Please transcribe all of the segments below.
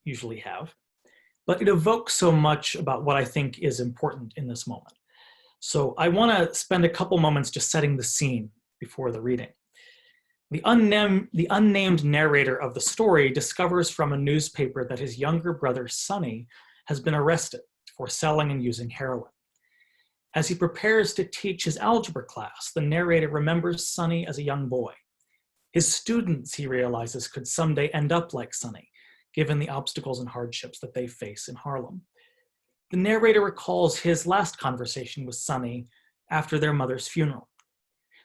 usually have, but it evokes so much about what I think is important in this moment. So I want to spend a couple moments just setting the scene before the reading. The unnamed narrator of the story discovers from a newspaper that his younger brother, Sonny, has been arrested for selling and using heroin. As he prepares to teach his algebra class, the narrator remembers Sonny as a young boy. His students, he realizes, could someday end up like Sonny, given the obstacles and hardships that they face in Harlem. The narrator recalls his last conversation with Sonny after their mother's funeral.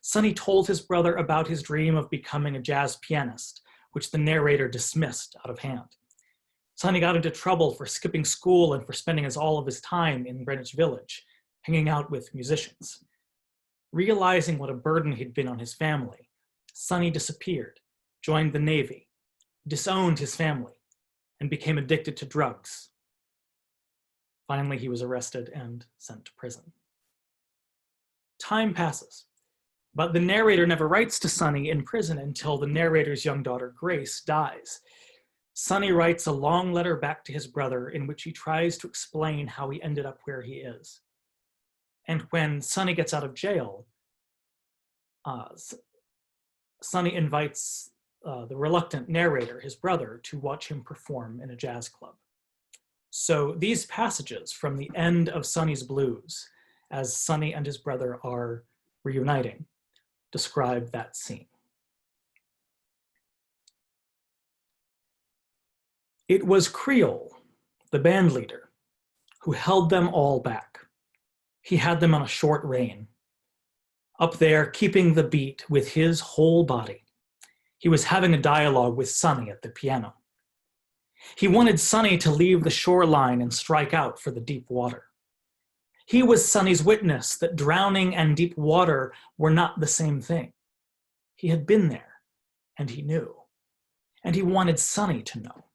Sonny told his brother about his dream of becoming a jazz pianist, which the narrator dismissed out of hand. Sonny got into trouble for skipping school and for spending all of his time in Greenwich Village, hanging out with musicians. Realizing what a burden he'd been on his family, Sonny disappeared, joined the Navy, disowned his family, and became addicted to drugs. Finally, he was arrested and sent to prison. Time passes, but the narrator never writes to Sonny in prison until the narrator's young daughter, Grace, dies. Sonny writes a long letter back to his brother in which he tries to explain how he ended up where he is. And when Sonny gets out of jail, Sonny invites the reluctant narrator, his brother, to watch him perform in a jazz club. So these passages from the end of Sonny's Blues, as Sonny and his brother are reuniting, describe that scene. It was Creole, the band leader, who held them all back. He had them on a short rein, up there keeping the beat with his whole body. He was having a dialogue with Sonny at the piano. He wanted Sonny to leave the shoreline and strike out for the deep water. He was Sonny's witness that drowning and deep water were not the same thing. He had been there, and he knew. And he wanted Sonny to know.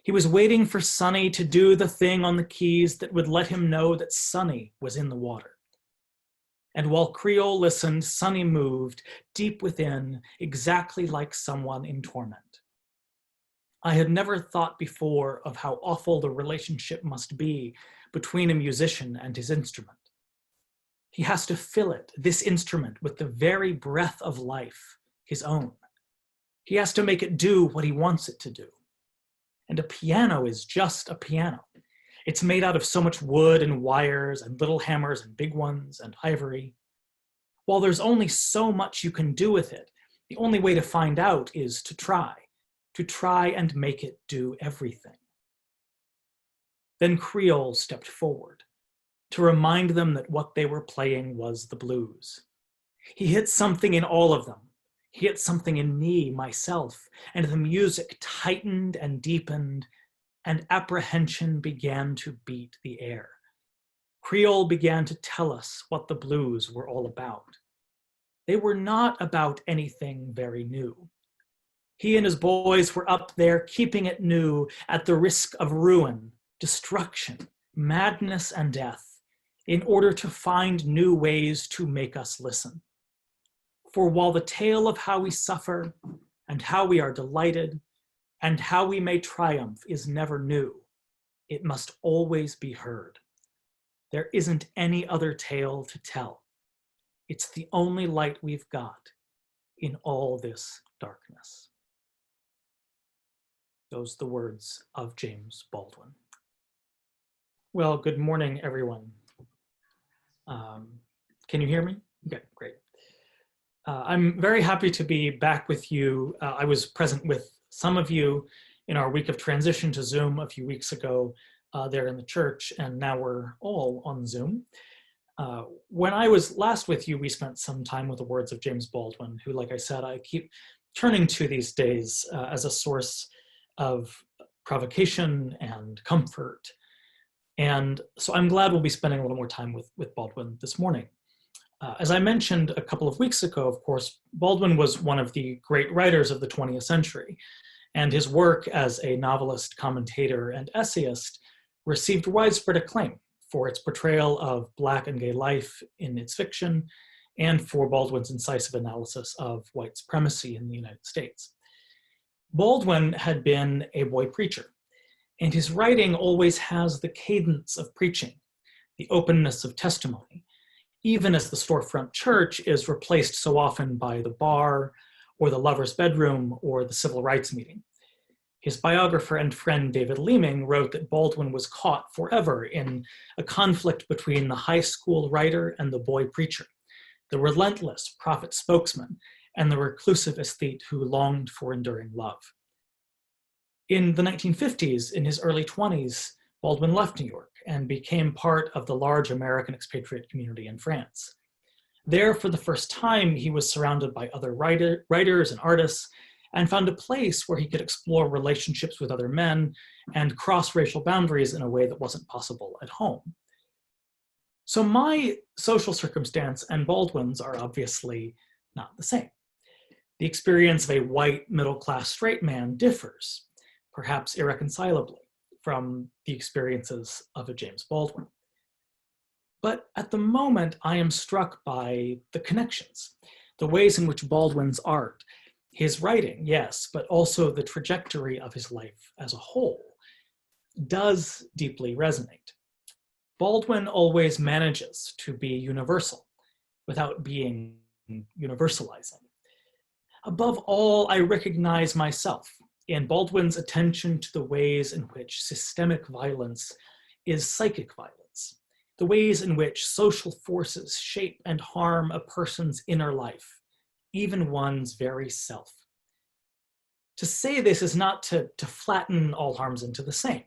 He was waiting for Sonny to do the thing on the keys that would let him know that Sonny was in the water. And while Creole listened, Sonny moved deep within, exactly like someone in torment. I had never thought before of how awful the relationship must be between a musician and his instrument. He has to fill it, this instrument, with the very breath of life, his own. He has to make it do what he wants it to do. And a piano is just a piano. It's made out of so much wood and wires and little hammers and big ones and ivory. While there's only so much you can do with it, the only way to find out is to try and make it do everything. Then Creole stepped forward to remind them that what they were playing was the blues. He hit something in all of them. He hit something in me, myself, and the music tightened and deepened, and apprehension began to beat the air. Creole began to tell us what the blues were all about. They were not about anything very new. He and his boys were up there keeping it new at the risk of ruin, destruction, madness, and death, in order to find new ways to make us listen. For while the tale of how we suffer and how we are delighted and how we may triumph is never new, it must always be heard. There isn't any other tale to tell. It's the only light we've got in all this darkness. Those are the words of James Baldwin. Well, good morning, everyone. Can you hear me? Okay, great. I'm very happy to be back with you. I was present with some of you in our week of transition to Zoom a few weeks ago there in the church, and now we're all on Zoom. When I was last with you, we spent some time with the words of James Baldwin, who, like I said, I keep turning to these days as a source of provocation and comfort. And so I'm glad we'll be spending a little more time with Baldwin this morning. As I mentioned a couple of weeks ago, of course, Baldwin was one of the great writers of the 20th century, and his work as a novelist, commentator, and essayist received widespread acclaim for its portrayal of Black and gay life in its fiction, and for Baldwin's incisive analysis of white supremacy in the United States. Baldwin had been a boy preacher, and his writing always has the cadence of preaching, the openness of testimony, even as the storefront church is replaced so often by the bar, or the lover's bedroom, or the civil rights meeting. His biographer and friend David Leeming wrote that Baldwin was caught forever in a conflict between the high school writer and the boy preacher, the relentless prophet spokesman, and the reclusive aesthete who longed for enduring love. In the 1950s, in his early 20s, Baldwin left New York and became part of the large American expatriate community in France. There, for the first time, he was surrounded by other writers and artists, and found a place where he could explore relationships with other men and cross racial boundaries in a way that wasn't possible at home. So my social circumstance and Baldwin's are obviously not the same. The experience of a white middle-class straight man differs, perhaps irreconcilably, from the experiences of a James Baldwin. But at the moment, I am struck by the connections, the ways in which Baldwin's art, his writing, yes, but also the trajectory of his life as a whole, does deeply resonate. Baldwin always manages to be universal without being universalizing. Above all, I recognize myself in Baldwin's attention to the ways in which systemic violence is psychic violence, the ways in which social forces shape and harm a person's inner life, even one's very self. To say this is not to flatten all harms into the same.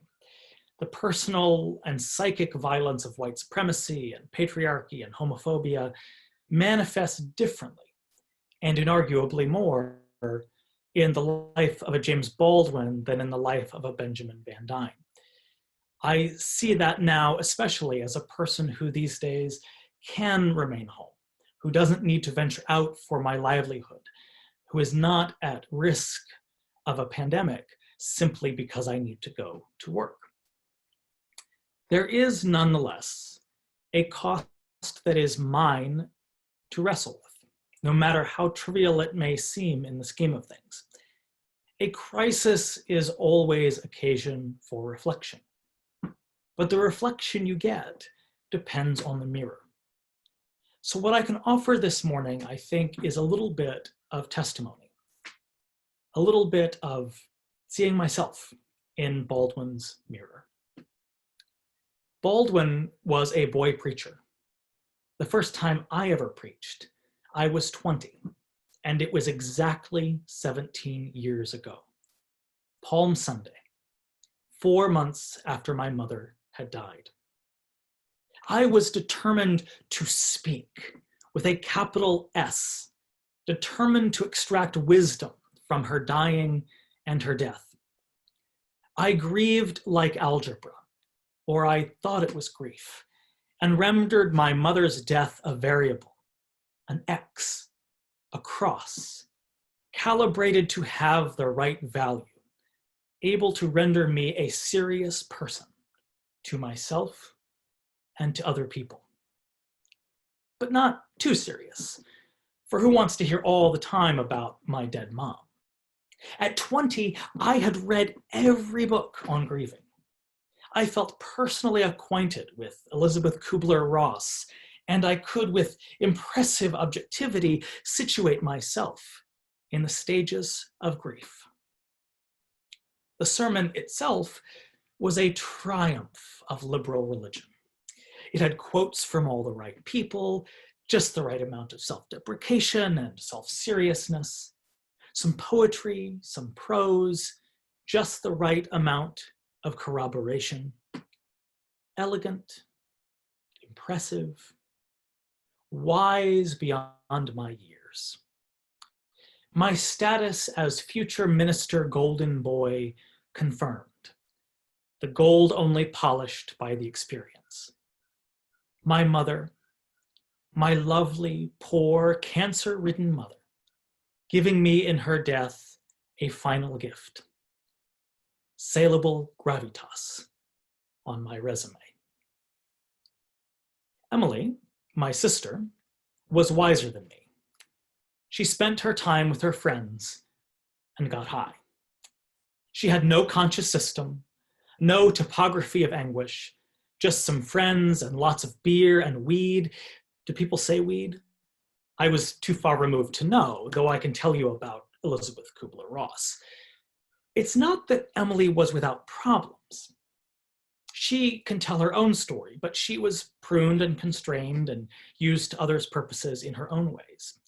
The personal and psychic violence of white supremacy and patriarchy and homophobia manifests differently, and inarguably more, in the life of a James Baldwin than in the life of a Benjamin Van Dyne. I see that now, especially as a person who these days can remain home, who doesn't need to venture out for my livelihood, who is not at risk of a pandemic simply because I need to go to work. There is nonetheless a cost that is mine to wrestle with, no matter how trivial it may seem in the scheme of things. A crisis is always occasion for reflection, but the reflection you get depends on the mirror. So what I can offer this morning, I think, is a little bit of testimony, a little bit of seeing myself in Baldwin's mirror. Baldwin was a boy preacher. The first time I ever preached, I was 20, and it was exactly 17 years ago. Palm Sunday, 4 months after my mother had died. I was determined to speak with a capital S, determined to extract wisdom from her dying and her death. I grieved like algebra, or I thought it was grief, and rendered my mother's death a variable, an X, a cross, calibrated to have the right value, able to render me a serious person to myself and to other people. But not too serious, for who wants to hear all the time about my dead mom? At 20, I had read every book on grieving. I felt personally acquainted with Elizabeth Kubler-Ross, and I could, with impressive objectivity, situate myself in the stages of grief. The sermon itself was a triumph of liberal religion. It had quotes from all the right people, just the right amount of self-deprecation and self-seriousness, some poetry, some prose, just the right amount of corroboration. Elegant, impressive, wise beyond my years. My status as future minister golden boy confirmed, the gold only polished by the experience. My mother, my lovely, poor, cancer-ridden mother, giving me in her death a final gift, saleable gravitas on my resume. Emily, my sister, was wiser than me. She spent her time with her friends and got high. She had no conscious system, no topography of anguish, just some friends and lots of beer and weed. Do people say weed? I was too far removed to know, though I can tell you about Elizabeth Kubler-Ross. It's not that Emily was without problems. She can tell her own story, but she was pruned and constrained and used to others' purposes in her own ways.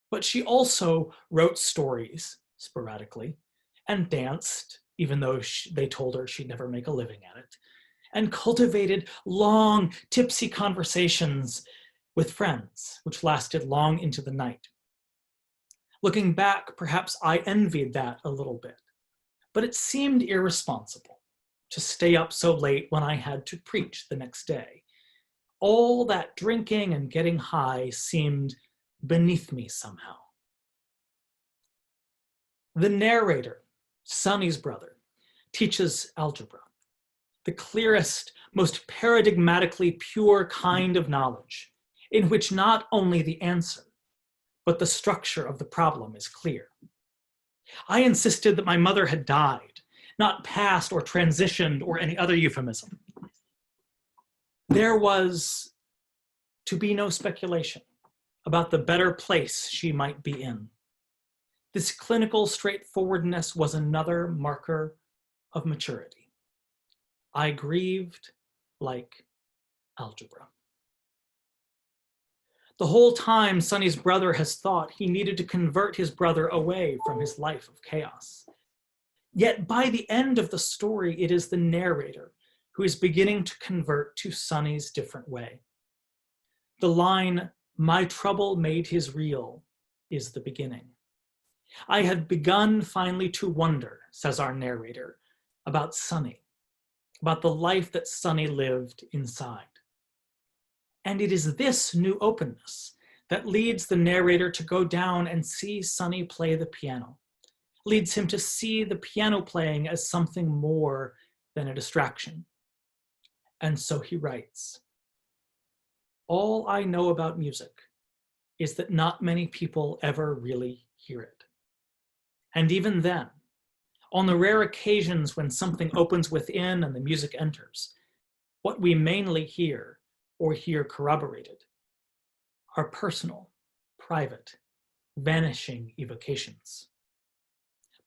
But she also wrote stories sporadically and danced, even though they told her she'd never make a living at it, and cultivated long, tipsy conversations with friends, which lasted long into the night. Looking back, perhaps I envied that a little bit, but it seemed irresponsible to stay up so late when I had to preach the next day. All that drinking and getting high seemed beneath me somehow. The narrator, Sonny's brother, teaches algebra, the clearest, most paradigmatically pure kind of knowledge, in which not only the answer, but the structure of the problem is clear. I insisted that my mother had died, not passed or transitioned or any other euphemism. There was to be no speculation about the better place she might be in. This clinical straightforwardness was another marker of maturity. I grieved like algebra. The whole time, Sonny's brother has thought he needed to convert his brother away from his life of chaos. Yet by the end of the story, it is the narrator who is beginning to convert to Sonny's different way. The line, "My trouble made his real," is the beginning. I had begun finally to wonder, says our narrator, about Sonny, about the life that Sonny lived inside. And it is this new openness that leads the narrator to go down and see Sonny play the piano, leads him to see the piano playing as something more than a distraction. And so he writes, "All I know about music is that not many people ever really hear it. And even then, on the rare occasions when something opens within and the music enters, what we mainly hear or hear corroborated are personal, private, vanishing evocations.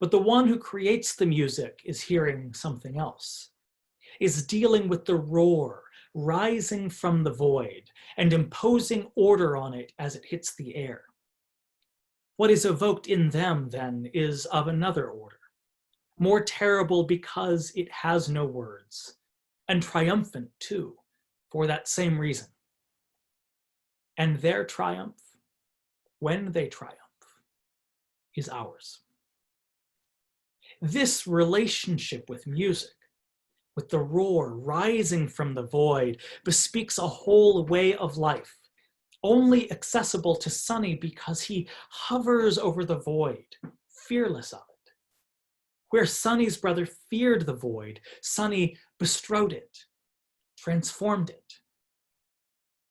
But the one who creates the music is hearing something else, is dealing with the roar rising from the void and imposing order on it as it hits the air. What is evoked in them, then, is of another order, more terrible because it has no words, and triumphant, too, for that same reason. And their triumph, when they triumph, is ours." This relationship with music, with the roar rising from the void, bespeaks a whole way of life, only accessible to Sonny because he hovers over the void, fearless of it. Where Sonny's brother feared the void, Sonny bestrode it, transformed it.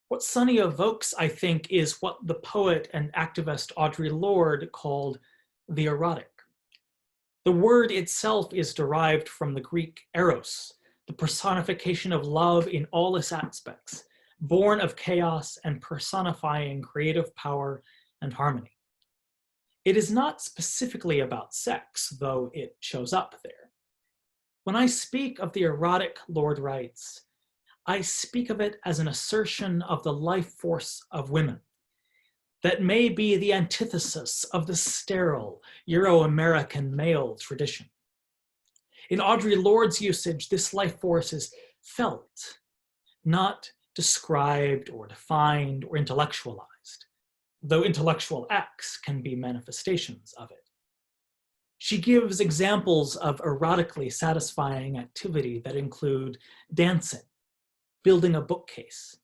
What Sonny evokes, I think, is what the poet and activist Audre Lorde called the erotic. The word itself is derived from the Greek eros, the personification of love in all its aspects, born of chaos and personifying creative power and harmony. It is not specifically about sex, though it shows up there. When I speak of the erotic, Lorde writes, I speak of it as an assertion of the life force of women that may be the antithesis of the sterile Euro-American male tradition. In Audre Lorde's usage, this life force is felt, not described or defined or intellectualized, though intellectual acts can be manifestations of it. She gives examples of erotically satisfying activity that include dancing, building a bookcase,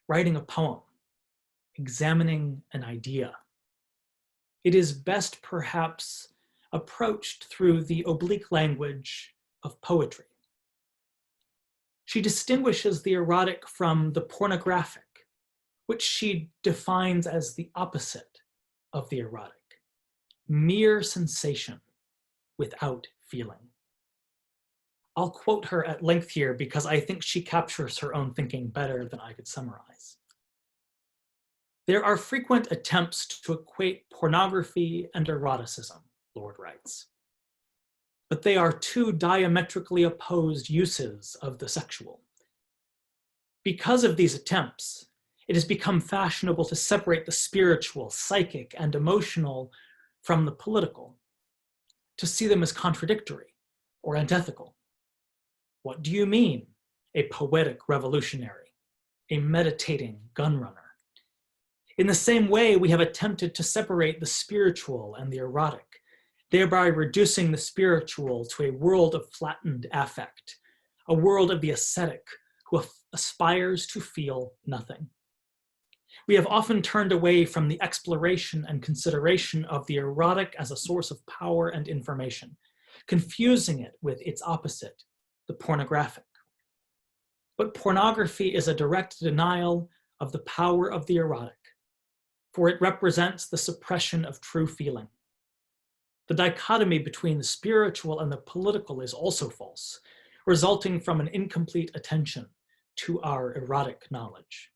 writing a poem, examining an idea. It is best perhaps approached through the oblique language of poetry. She distinguishes the erotic from the pornographic, which she defines as the opposite of the erotic, mere sensation without feeling. I'll quote her at length here because I think she captures her own thinking better than I could summarize. There are frequent attempts to equate pornography and eroticism, Lord writes. But they are two diametrically opposed uses of the sexual. Because of these attempts, it has become fashionable to separate the spiritual, psychic, and emotional from the political, to see them as contradictory or antithetical. What do you mean, a poetic revolutionary, a meditating gunrunner? In the same way, we have attempted to separate the spiritual and the erotic, thereby reducing the spiritual to a world of flattened affect, a world of the ascetic who aspires to feel nothing. We have often turned away from the exploration and consideration of the erotic as a source of power and information, confusing it with its opposite, the pornographic. But pornography is a direct denial of the power of the erotic, for it represents the suppression of true feeling. The dichotomy between the spiritual and the political is also false, resulting from an incomplete attention to our erotic knowledge.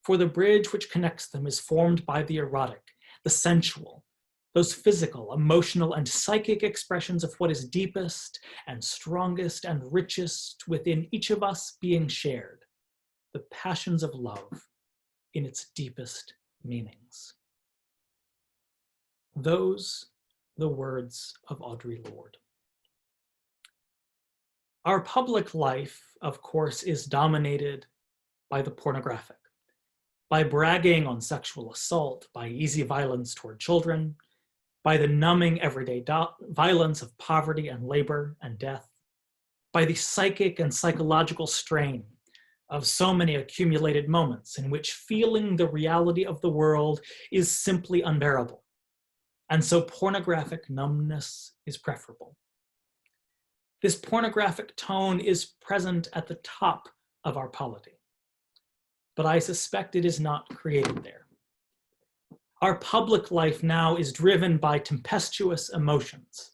For the bridge which connects them is formed by the erotic, the sensual, those physical, emotional, and psychic expressions of what is deepest and strongest and richest within each of us being shared, the passions of love in its deepest meanings. Those the words of Audre Lorde. Our public life, of course, is dominated by the pornographic, by bragging on sexual assault, by easy violence toward children, by the numbing everyday violence of poverty and labor and death, by the psychic and psychological strain of so many accumulated moments in which feeling the reality of the world is simply unbearable. And so pornographic numbness is preferable. This pornographic tone is present at the top of our polity, but I suspect it is not created there. Our public life now is driven by tempestuous emotions,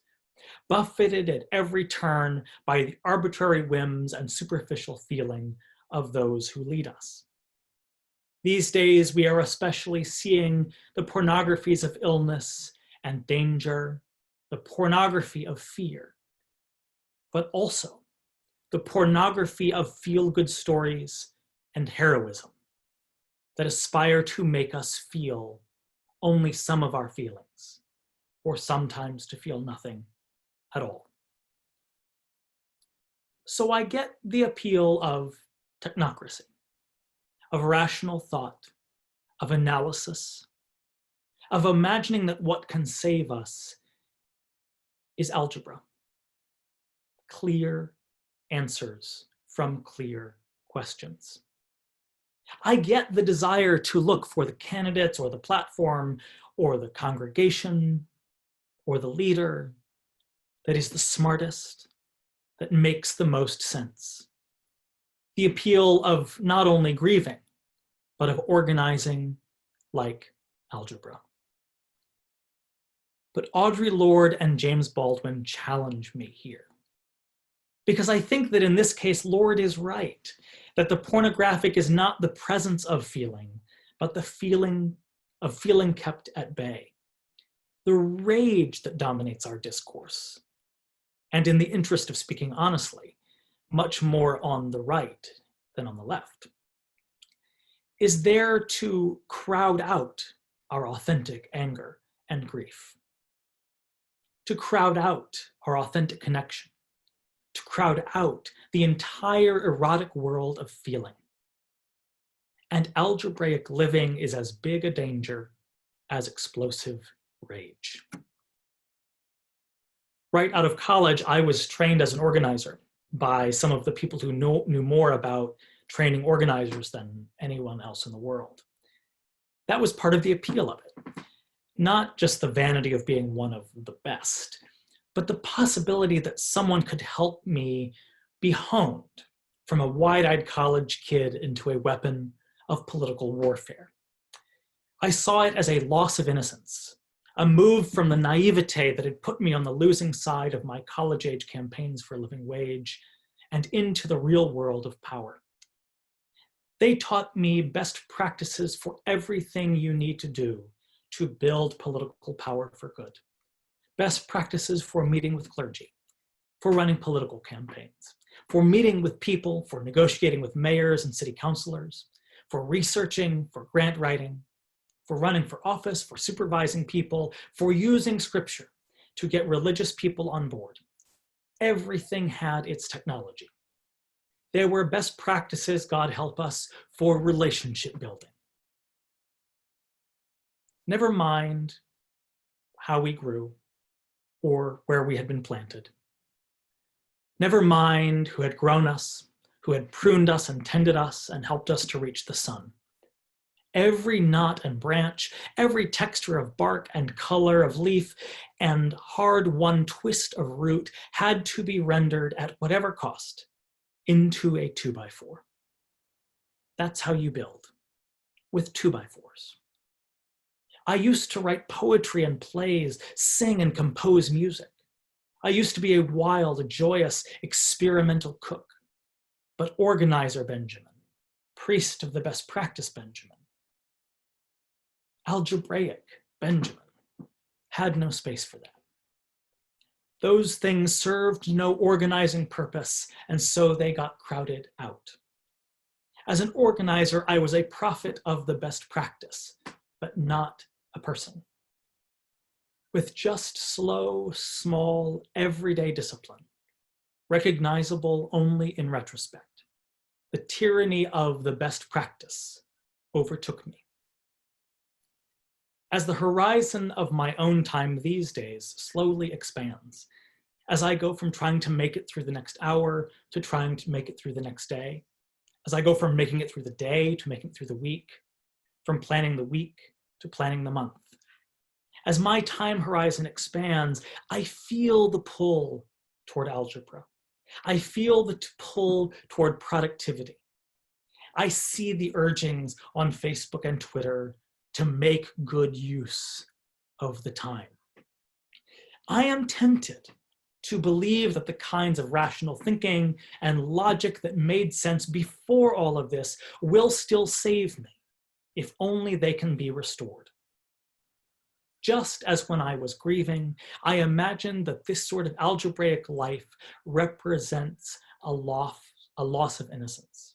buffeted at every turn by the arbitrary whims and superficial feeling of those who lead us. These days, we are especially seeing the pornographies of illness and danger, the pornography of fear, but also the pornography of feel-good stories and heroism that aspire to make us feel only some of our feelings, or sometimes to feel nothing at all. So I get the appeal of technocracy, of rational thought, of analysis, of imagining that what can save us is algebra, clear answers from clear questions. I get the desire to look for the candidates or the platform or the congregation or the leader that is the smartest, that makes the most sense. The appeal of not only grieving, but of organizing like algebra. But Audre Lorde and James Baldwin challenge me here. Because I think that in this case, Lorde is right, that the pornographic is not the presence of feeling, but the feeling of feeling kept at bay. The rage that dominates our discourse. And in the interest of speaking honestly, much more on the right than on the left, is there to crowd out our authentic anger and grief, to crowd out our authentic connection, to crowd out the entire erotic world of feeling. And algebraic living is as big a danger as explosive rage. Right out of college, I was trained as an organizer by some of the people who knew more about training organizers than anyone else in the world. That was part of the appeal of it. Not just the vanity of being one of the best, but the possibility that someone could help me be honed from a wide-eyed college kid into a weapon of political warfare. I saw it as a loss of innocence, a move from the naivete that had put me on the losing side of my college-age campaigns for a living wage and into the real world of power. They taught me best practices for everything you need to do to build political power for good. Best practices for meeting with clergy, for running political campaigns, for meeting with people, for negotiating with mayors and city councilors, for researching, for grant writing, for running for office, for supervising people, for using scripture to get religious people on board. Everything had its technology. There were best practices, God help us, for relationship building. Never mind how we grew or where we had been planted. Never mind who had grown us, who had pruned us and tended us and helped us to reach the sun. Every knot and branch, every texture of bark and color of leaf and hard-won twist of root had to be rendered at whatever cost into a 2x4. That's how you build, with 2x4s. I used to write poetry and plays, sing and compose music. I used to be a wild, joyous, experimental cook. But organizer Benjamin, priest of the best practice Benjamin, algebraic Benjamin, had no space for that. Those things served no organizing purpose, and so they got crowded out. As an organizer, I was a prophet of the best practice, but not a person. With just slow, small, everyday discipline, recognizable only in retrospect, the tyranny of the best practice overtook me. As the horizon of my own time these days slowly expands, as I go from trying to make it through the next hour to trying to make it through the next day, as I go from making it through the day to making it through the week, from planning the week to planning the month, as my time horizon expands, I feel the pull toward algebra. I feel the pull toward productivity. I see the urgings on Facebook and Twitter to make good use of the time. I am tempted to believe that the kinds of rational thinking and logic that made sense before all of this will still save me, if only they can be restored. Just as when I was grieving, I imagined that this sort of algebraic life represents a loss of innocence.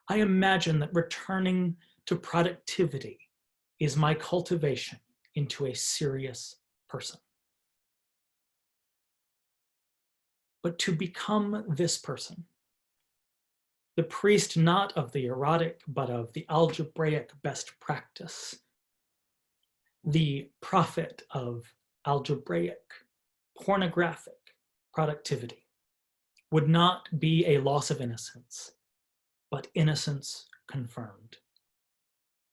I imagine that returning to productivity is my cultivation into a serious person. But to become this person, the priest not of the erotic, but of the algebraic best practice, the prophet of algebraic, pornographic productivity, would not be a loss of innocence, but innocence confirmed.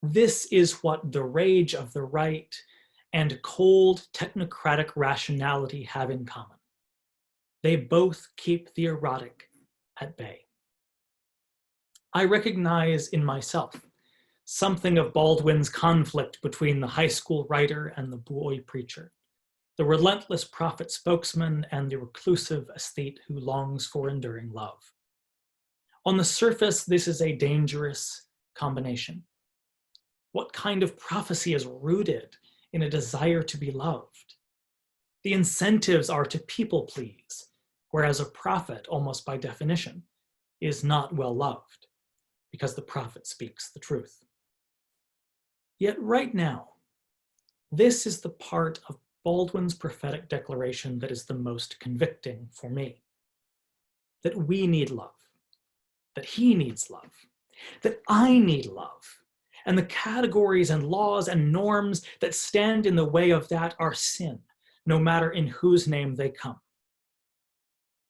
This is what the rage of the right and cold technocratic rationality have in common. They both keep the erotic at bay. I recognize in myself something of Baldwin's conflict between the high school writer and the boy preacher, the relentless prophet spokesman and the reclusive aesthete who longs for enduring love. On the surface, this is a dangerous combination. What kind of prophecy is rooted in a desire to be loved? The incentives are to people please, whereas a prophet, almost by definition, is not well loved because the prophet speaks the truth. Yet right now, this is the part of Baldwin's prophetic declaration that is the most convicting for me. That we need love, that he needs love, that I need love, and the categories and laws and norms that stand in the way of that are sin, no matter in whose name they come.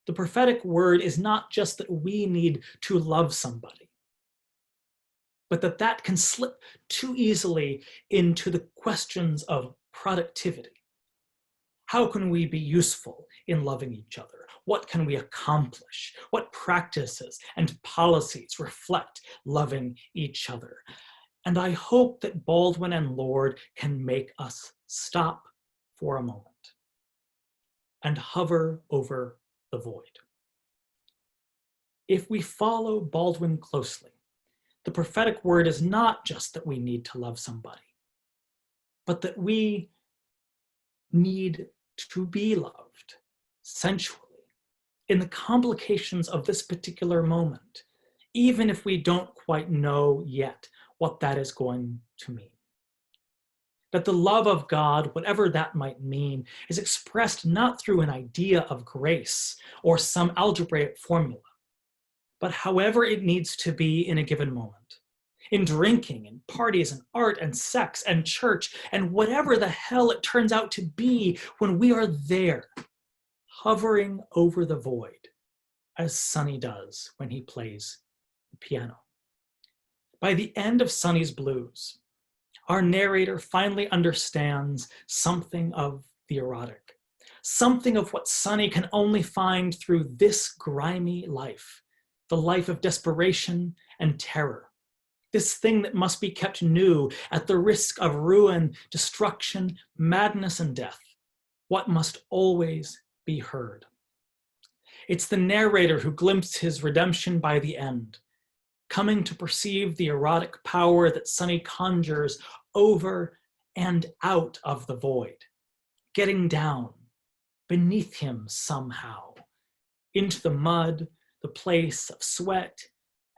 The prophetic word is not just that we need to love somebody, but that can slip too easily into the questions of productivity. How can we be useful in loving each other? What can we accomplish? What practices and policies reflect loving each other? And I hope that Baldwin and Lord can make us stop for a moment and hover over the void. If we follow Baldwin closely, the prophetic word is not just that we need to love somebody, but that we need to be loved sensually in the complications of this particular moment, even if we don't quite know yet what that is going to mean. That the love of God, whatever that might mean, is expressed not through an idea of grace or some algebraic formula, but however it needs to be in a given moment. In drinking and parties and art and sex and church and whatever the hell it turns out to be when we are there, hovering over the void, as Sonny does when he plays the piano. By the end of Sonny's Blues, our narrator finally understands something of the erotic, something of what Sonny can only find through this grimy life, the life of desperation and terror, this thing that must be kept new at the risk of ruin, destruction, madness, and death, what must always be heard. It's the narrator who glimpses his redemption by the end, coming to perceive the erotic power that Sonny conjures over and out of the void, getting down beneath him somehow, into the mud, the place of sweat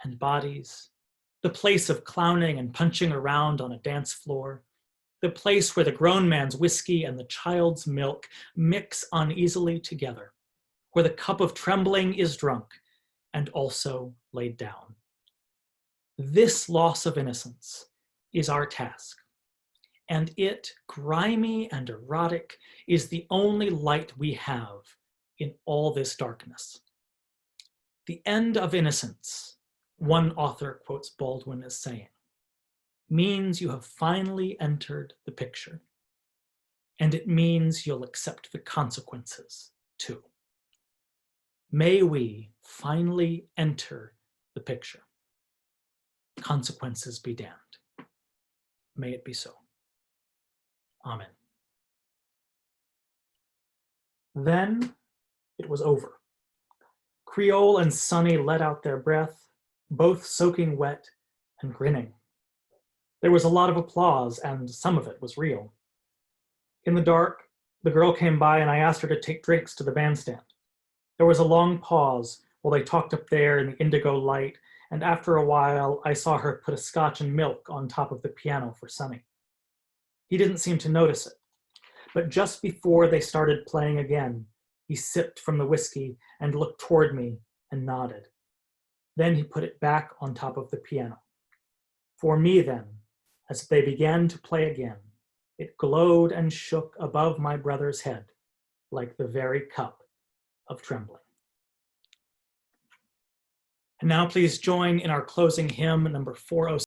and bodies, the place of clowning and punching around on a dance floor, the place where the grown man's whiskey and the child's milk mix uneasily together, where the cup of trembling is drunk and also laid down. This loss of innocence is our task, and it, grimy and erotic, is the only light we have in all this darkness. The end of innocence, one author quotes Baldwin as saying, means you have finally entered the picture, and it means you'll accept the consequences too. May we finally enter the picture. Consequences be damned. May it be so. Amen. Then it was over. Creole and Sonny let out their breath, both soaking wet and grinning. There was a lot of applause, and some of it was real. In the dark, the girl came by and I asked her to take drinks to the bandstand. There was a long pause while they talked up there in the indigo light, and after a while, I saw her put a scotch and milk on top of the piano for Sonny. He didn't seem to notice it, but just before they started playing again, he sipped from the whiskey and looked toward me and nodded. Then he put it back on top of the piano. For me then, as they began to play again, it glowed and shook above my brother's head like the very cup of trembling. And now please join in our closing hymn, number 406.